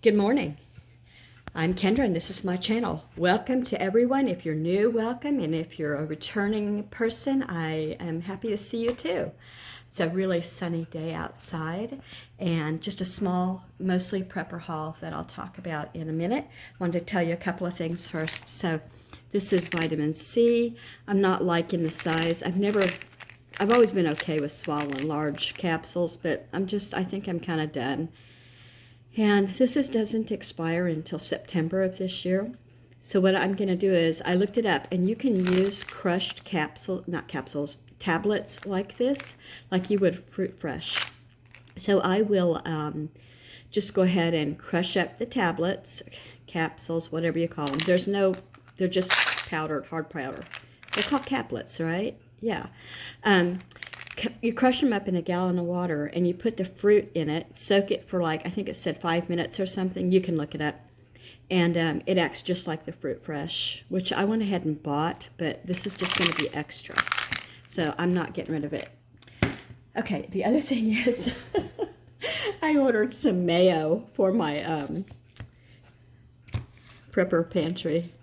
Good morning. I'm Kendra and this is my channel. Welcome to everyone. If you're new, welcome. And if you're a returning person, I am happy to see you too. It's a really sunny day outside and just a small, mostly prepper haul that I'll talk about in a minute. I wanted to tell you a couple of things first. So this is vitamin C. I'm not liking the size. I've always been okay with swallowing large capsules, but I think I'm kind of done. And this doesn't expire until September of this year. So what I'm going to do is I looked it up, and you can use crushed tablets like this, like you would Fruit Fresh. So I will just go ahead and crush up the tablets, capsules, whatever you call them. They're just powdered, hard powder. They're called caplets, right? Yeah. You crush them up in a gallon of water and you put the fruit in it, soak it for I think it said 5 minutes or something. You can look it up. And it acts just like the Fruit Fresh, which I went ahead and bought, but this is just going to be extra. So I'm not getting rid of it. Okay, the other thing is I ordered some Mayo for my prepper pantry.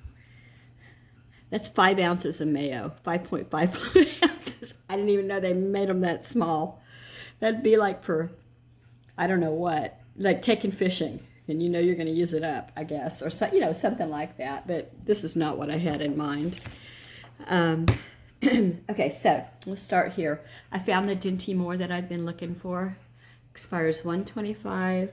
That's 5 ounces of Mayo, 5.5 fluid ounces. I didn't even know they made them that small. That'd be like for, I don't know what, like taking fishing, and you know you're going to use it up, I guess, or something like that. But this is not what I had in mind. Okay, so let's start here. I found the Dinty Moore that I've been looking for. Expires 1/25.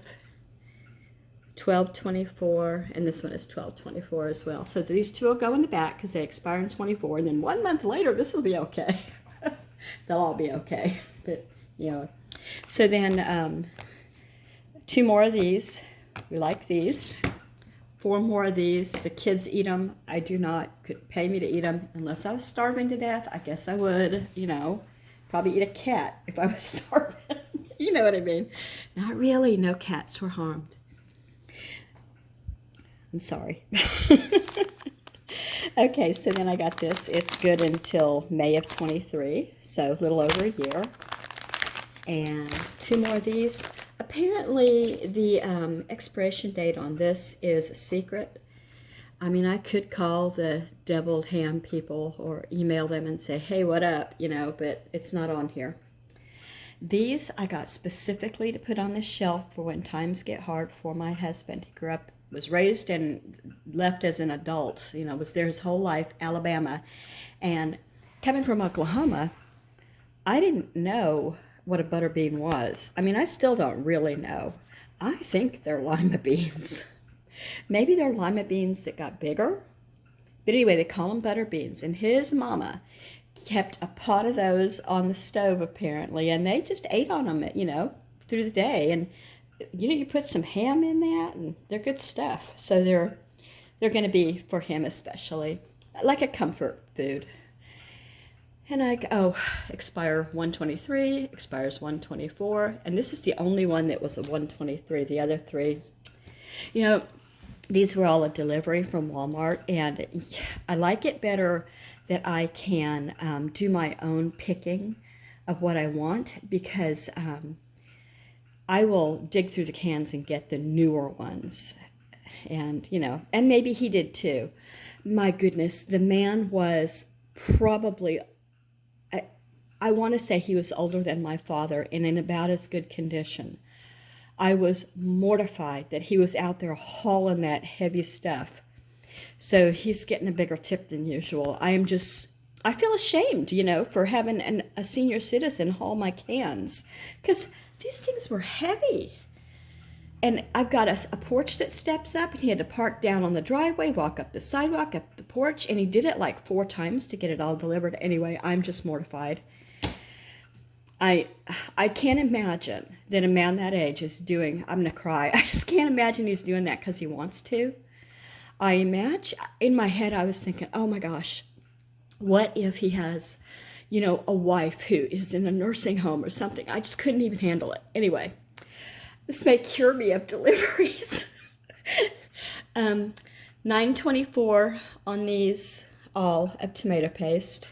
12/24, and this one is 12/24 as well. So these two will go in the back because they expire in 24, and then 1 month later, this will be okay. They'll all be okay, but So then 2 more of these. We like these. 4 more of these. The kids eat them. I do not. Could pay me to eat them unless I was starving to death. I guess I would. Probably eat a cat if I was starving. You know what I mean? Not really. No cats were harmed. I'm sorry. Okay, so then I got this. It's good until May of 23, so a little over a year. And 2 more of these. Apparently, the expiration date on this is a secret. I mean, I could call the deviled ham people or email them and say, hey, what up? But it's not on here. These I got specifically to put on the shelf for when times get hard for my husband. He was raised and left as an adult, was there his whole life, Alabama. And coming from Oklahoma, I didn't know what a butter bean was. I mean, I still don't really know. I think they're lima beans. Maybe they're lima beans that got bigger. But anyway, they call them butter beans. And his mama kept a pot of those on the stove, apparently, and they just ate on them, through the day. And you put some ham in that, and they're good stuff. So they're going to be for him especially, like a comfort food. And expire 1/23, expires 1/24, and this is the only one that was a 1/23. The other 3, these were all a delivery from Walmart, and I like it better that I can do my own picking of what I want, because I will dig through the cans and get the newer ones. And, and maybe he did too. My goodness, the man was probably, I want to say he was older than my father and in about as good condition. I was mortified that he was out there hauling that heavy stuff. So he's getting a bigger tip than usual. I feel ashamed, for having a senior citizen haul my cans, because these things were heavy. And I've got a porch that steps up, and he had to park down on the driveway, walk up the sidewalk, up the porch, and he did it like 4 times to get it all delivered. Anyway, I'm just mortified. I can't imagine that a man that age is doing, I'm going to cry. I just can't imagine he's doing that because he wants to. In my head, I was thinking, oh my gosh, what if he has, a wife who is in a nursing home or something? I just couldn't even handle it. Anyway, this may cure me of deliveries. 9/24 on these, all of tomato paste.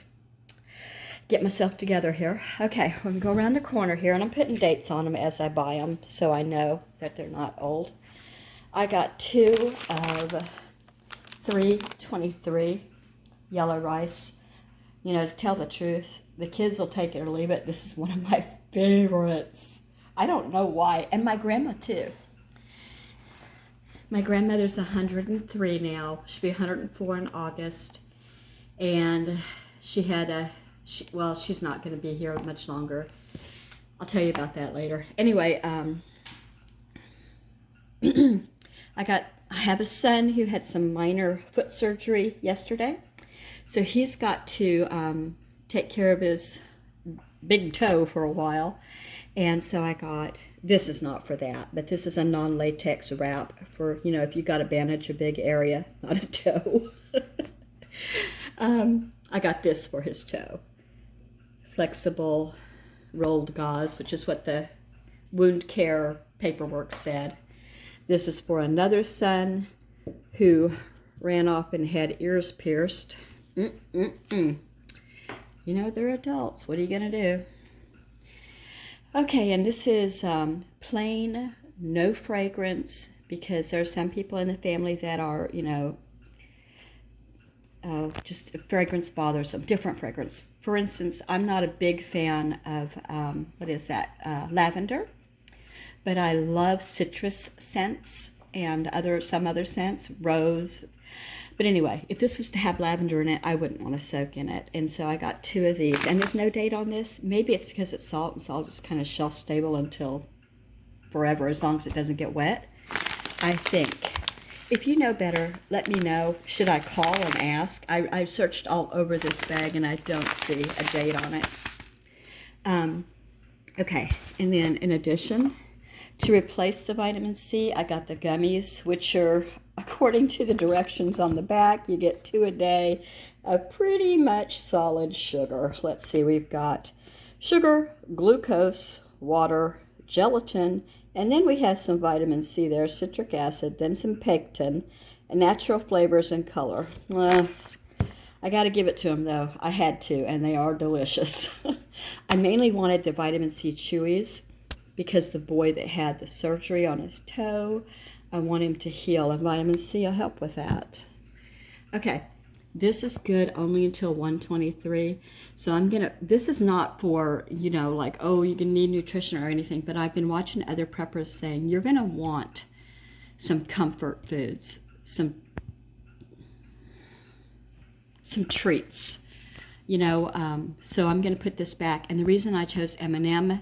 Get myself together here. Okay, I'm going to go around the corner here, and I'm putting dates on them as I buy them so I know that they're not old. I got 2 of 323 yellow rice. You know, to tell the truth, the kids will take it or leave it. This is one of my favorites. I don't know why. And my grandma, too. My grandmother's 103 now. She'll be 104 in August. And she had well, she's not going to be here much longer. I'll tell you about that later. Anyway, I have a son who had some minor foot surgery yesterday. So he's got to take care of his big toe for a while. And so I got, this is not for that, but this is a non-latex wrap for, you know, if you got to bandage a big area, not a toe. I got this for his toe. Flexible rolled gauze, which is what the wound care paperwork said. This is for another son who ran off and had ears pierced. You know, they're adults. What are you going to do? Okay, and this is plain, no fragrance, because there are some people in the family that are, you know, just fragrance bothers them, different fragrance. For instance, I'm not a big fan of, lavender, but I love citrus scents and some other scents, rose. But anyway, if this was to have lavender in it, I wouldn't want to soak in it. And so I got 2 of these. And there's no date on this. Maybe it's because it's salt, and salt is kind of shelf stable until forever, as long as it doesn't get wet, I think. If you know better, let me know. Should I call and ask? I searched all over this bag, and I don't see a date on it. Okay, and then in addition, to replace the vitamin C, I got the gummies, which are, according to the directions on the back, you get 2 a day of pretty much solid sugar. Let's see, we've got sugar, glucose, water, gelatin, and then we have some vitamin C there, citric acid, then some pectin, and natural flavors and color. I got to give it to them, though. I had to, and they are delicious. I mainly wanted the vitamin C chewies because the boy that had the surgery on his toe, I want him to heal, and vitamin C will help with that. Okay, this is good only until 123. So this is not for, you know, like, oh, you're going to need nutrition or anything, but I've been watching other preppers saying you're going to want some comfort foods, some treats, you know, so I'm going to put this back. And the reason I chose M&M,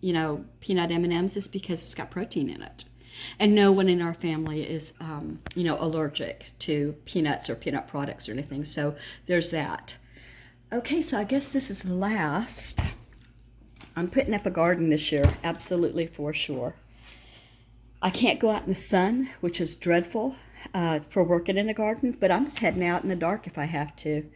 you know, peanut M&Ms is because it's got protein in it. And no one in our family is, you know, allergic to peanuts or peanut products or anything. So there's that. Okay, so I guess this is last. I'm putting up a garden this year, absolutely for sure. I can't go out in the sun, which is dreadful for working in a garden, but I'm just heading out in the dark if I have to.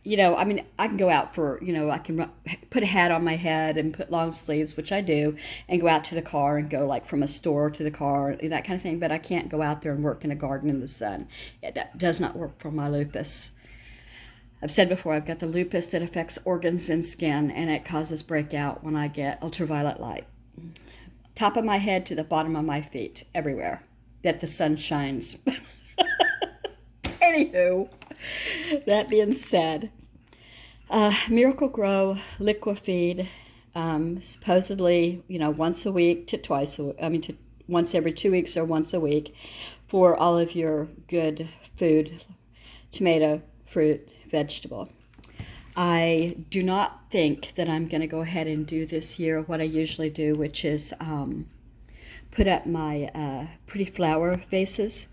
You know, I mean, I can go out for, you know, I can put a hat on my head and put long sleeves, which I do, and go out to the car and go like from a store to the car, that kind of thing. But I can't go out there and work in a garden in the sun. That does not work for my lupus. I've said before, I've got the lupus that affects organs and skin, and it causes breakout when I get ultraviolet light. Top of my head to the bottom of my feet, everywhere that the sun shines. Anywho, that being said, Miracle Grow Liquifeed, supposedly, you know, once a week to twice, to once every 2 weeks or once a week for all of your good food, tomato, fruit, vegetable. I do not think that I'm going to go ahead and do this year what I usually do, which is put up my pretty flower vases.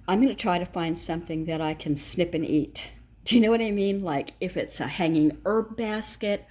I'm going to try to find something that I can snip and eat. Do you know what I mean? Like if it's a hanging herb basket.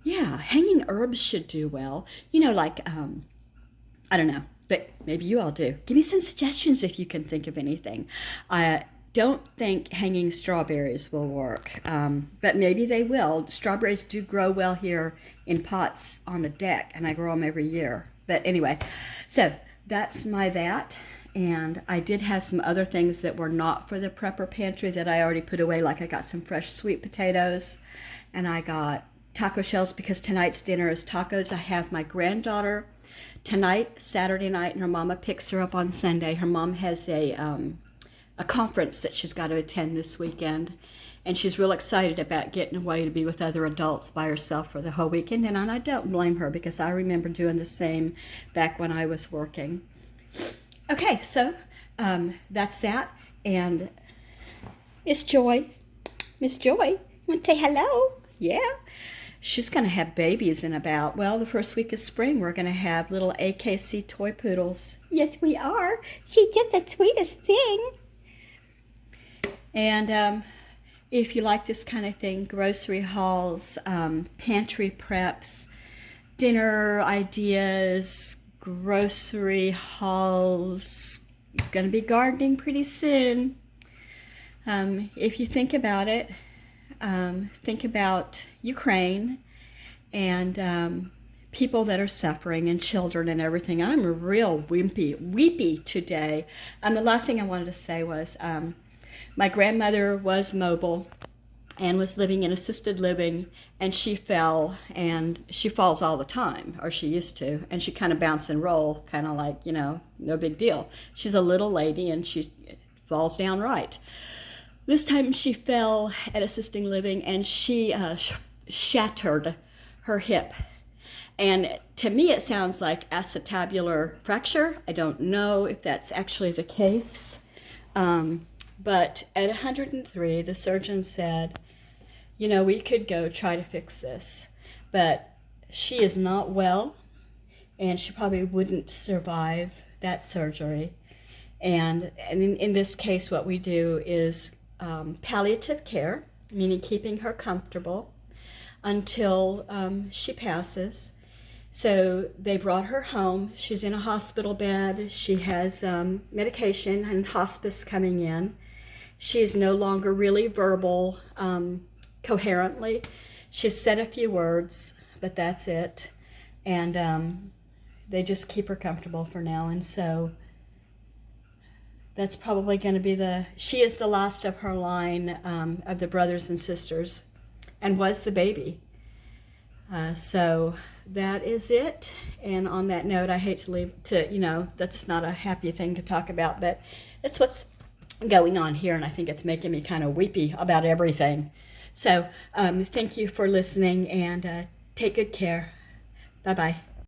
Yeah, hanging herbs should do well. You know, like, I don't know, but maybe you all do. Give me some suggestions if you can think of anything. I don't think hanging strawberries will work, but maybe they will. Strawberries do grow well here in pots on the deck, and I grow them every year. But anyway, so that's my that. And I did have some other things that were not for the prepper pantry that I already put away. Like I got some fresh sweet potatoes, and I got taco shells because tonight's dinner is tacos. I have my granddaughter tonight, Saturday night, and her mama picks her up on Sunday. Her mom has a conference that she's got to attend this weekend, and she's real excited about getting away to be with other adults by herself for the whole weekend. And I don't blame her, because I remember doing the same back when I was working. Okay, so that's that. And Miss Joy, you want to say hello? Yeah. She's going to have babies in about, well, the first week of spring. We're going to have little AKC toy poodles. Yes, we are. She's just the sweetest thing. And if you like this kind of thing, grocery hauls, pantry preps, dinner ideas, grocery hauls. It's going to be gardening pretty soon. If you think about it, think about Ukraine and people that are suffering and children and everything. I'm real weepy today. The last thing I wanted to say was my grandmother was mobile and was living in assisted living, and she fell, and she falls all the time, or she used to, and she kind of bounce and roll, kind of like, no big deal. She's a little lady, and she falls down right. This time she fell at assisted living, and she shattered her hip. And to me it sounds like acetabular fracture. I don't know if that's actually the case. But at 103, the surgeon said, we could go try to fix this, but she is not well, and she probably wouldn't survive that surgery. And in this case, what we do is palliative care, meaning keeping her comfortable until she passes. So they brought her home. She's in a hospital bed. She has medication and hospice coming in. She is no longer really verbal coherently. She's said a few words, but that's it. And they just keep her comfortable for now. And so that's probably going to be she is the last of her line of the brothers and sisters, and was the baby. So that is it. And on that note, I hate to leave that's not a happy thing to talk about, but it's what's going on here, and I think it's making me kind of weepy about everything. So thank you for listening, and take good care. Bye-bye.